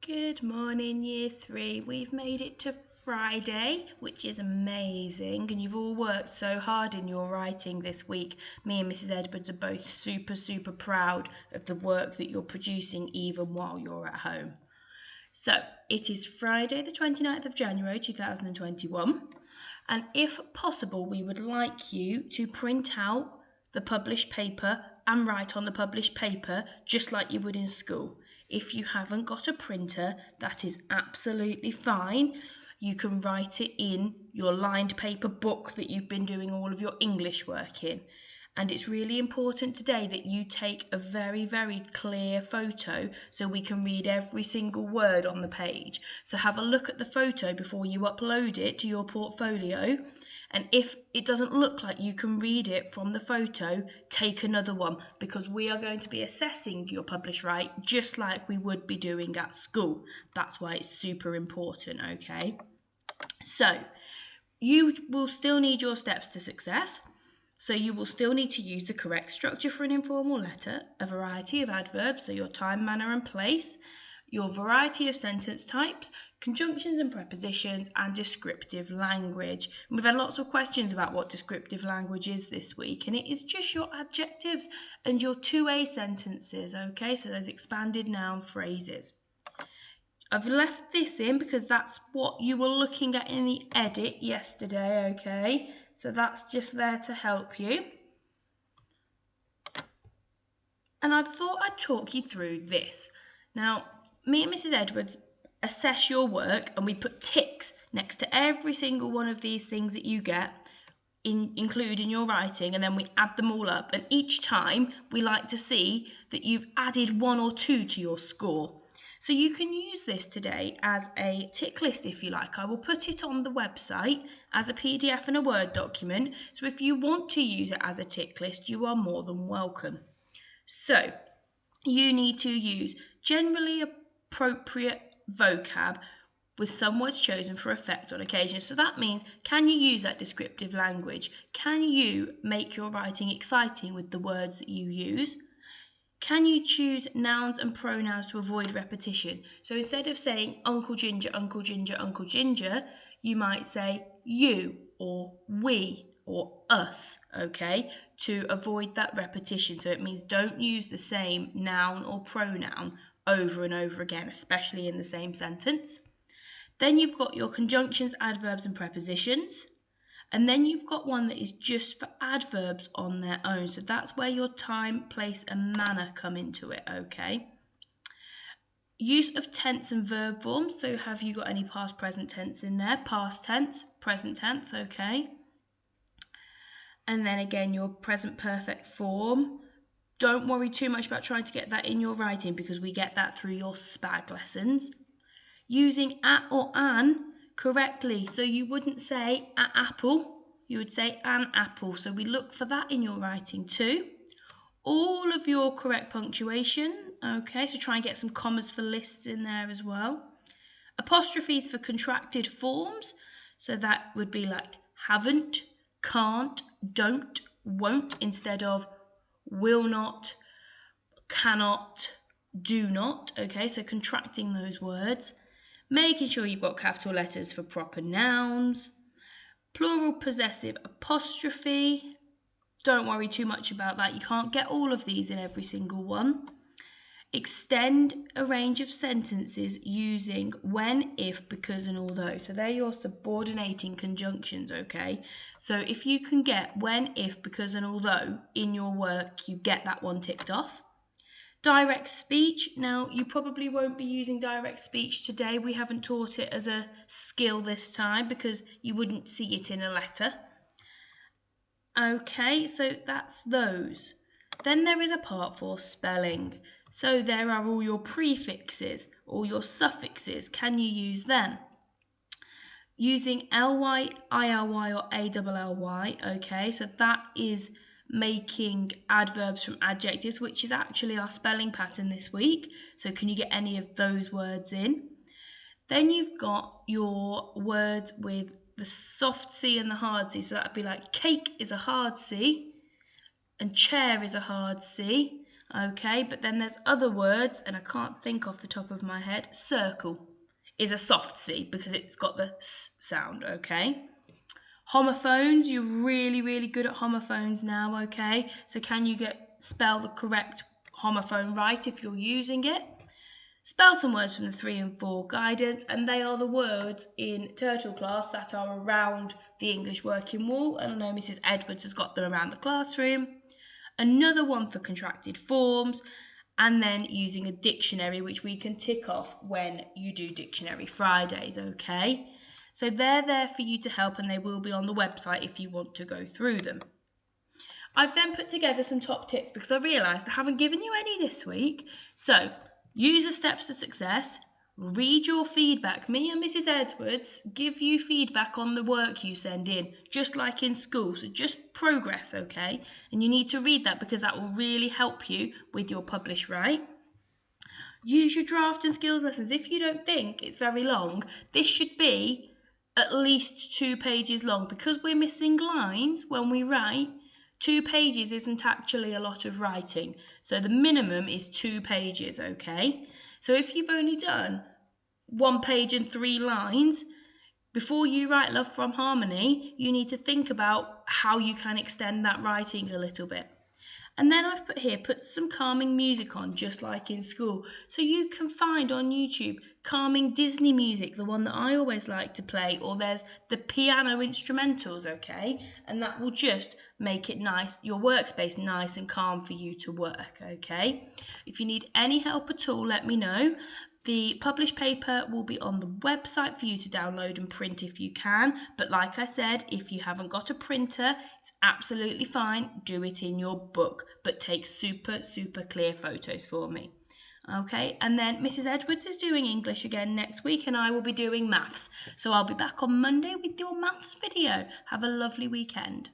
Good morning, Year 3. We've made it to Friday, which is amazing, and you've all worked so hard in your writing this week. Me and Mrs. Edwards are both super proud of the work that you're producing even while you're at home. So, it is Friday the 29th of January 2021, and if possible, we would like you to print out the published paper and write on the published paper just like you would in school. If you haven't got a printer, that is absolutely fine. You can write it in your lined paper book that you've been doing all of your English work in. And it's really important today that you take a very clear photo so we can read every single word on the page. So have a look at the photo before you upload it to your portfolio. And if it doesn't look like you can read it from the photo, take another one, because we are going to be assessing your published write just like we would be doing at school. That's why it's super important, okay? So you will still need your steps to success. So you will still need to use the correct structure for an informal letter, a variety of adverbs, so your time, manner and place, your variety of sentence types, conjunctions and prepositions, and descriptive language. And we've had lots of questions about what descriptive language is this week, and it is just your adjectives and your 2A sentences, okay? So there's expanded noun phrases. I've left this in because that's what you were looking at in the edit yesterday, okay? So that's just there to help you. And I thought I'd talk you through this. Now, me and Mrs. Edwards assess your work and we put ticks next to every single one of these things that you get included in your writing, and then we add them all up. And each time we like to see that you've added 1 or 2 to your score. So you can use this today as a tick list if you like. I will put it on the website as a PDF and a Word document. So if you want to use it as a tick list, you are more than welcome. So you need to use generally appropriate vocab with some words chosen for effect on occasion. So that means, can you use that descriptive language? Can you make your writing exciting with the words that you use? Can you choose nouns and pronouns to avoid repetition? So instead of saying Uncle Ginger, Uncle Ginger, Uncle Ginger, you might say you or we or us, okay, to avoid that repetition. So it means don't use the same noun or pronoun over and over again, especially in the same sentence. Then you've got your conjunctions, adverbs and prepositions. And then you've got one that is just for adverbs on their own. So that's where your time, place and manner come into it, okay? Use of tense and verb forms. So have you got any past, present tense in there? Past tense, present tense, okay? And then again, your present perfect form. Don't worry too much about trying to get that in your writing because we get that through your SPAG lessons. Using at or an correctly, so you wouldn't say an apple, you would say an apple. So we look for that in your writing too. All of your correct punctuation, okay, so try and get some commas for lists in there as well. Apostrophes for contracted forms, so that would be like haven't, can't, don't, won't, instead of will not, cannot, do not, okay, so contracting those words. Making sure you've got capital letters for proper nouns. Plural possessive apostrophe. Don't worry too much about that. You can't get all of these in every single one. Extend a range of sentences using when, if, because and although. So they're your subordinating conjunctions, okay? So if you can get when, if, because and although in your work, you get that one ticked off. Direct speech. Now, you probably won't be using direct speech today. We haven't taught it as a skill this time because you wouldn't see it in a letter. Okay, so that's those. Then there is a part for spelling. So there are all your prefixes, all your suffixes. Can you use them? Using ly, illy or ally, okay, so that is making adverbs from adjectives, which is actually our spelling pattern this week. So can you get any of those words in? Then you've got your words with the soft C and the hard C. So that would be like cake is a hard C and chair is a hard C. Okay, but then there's other words, and I can't think off the top of my head. Circle is a soft C because it's got the S sound, okay? Homophones, you're really, really good at homophones now, okay? So can you spell the correct homophone right if you're using it? Spell some words from the 3 and 4 guidance, and they are the words in Turtle class that are around the English working wall, and I know Mrs. Edwards has got them around the classroom. Another one for contracted forms, and then using a dictionary, which we can tick off when you do Dictionary Fridays, okay? So they're there for you to help, and they will be on the website if you want to go through them. I've then put together some top tips because I realised I haven't given you any this week. So use the steps to success, read your feedback. Me and Mrs. Edwards give you feedback on the work you send in, just like in school. So just progress, okay? And you need to read that because that will really help you with your publish right. Use your draft and skills lessons. If you don't think it's very long, this should be at least 2 pages long because we're missing lines when we write. 2 pages isn't actually a lot of writing, so the minimum is 2 pages, okay? So if you've only done 1 page and 3 lines, before you write Love from Harmony, you need to think about how you can extend that writing a little bit. And then I've put some calming music on, just like in school. So you can find on YouTube calming Disney music, the one that I always like to play, or there's the piano instrumentals, okay? And that will just make it nice, your workspace nice and calm for you to work, okay? If you need any help at all, let me know. The published paper will be on the website for you to download and print if you can. But like I said, if you haven't got a printer, it's absolutely fine. Do it in your book, but take super, super clear photos for me. Okay, and then Mrs. Edwards is doing English again next week, and I will be doing maths. So I'll be back on Monday with your maths video. Have a lovely weekend.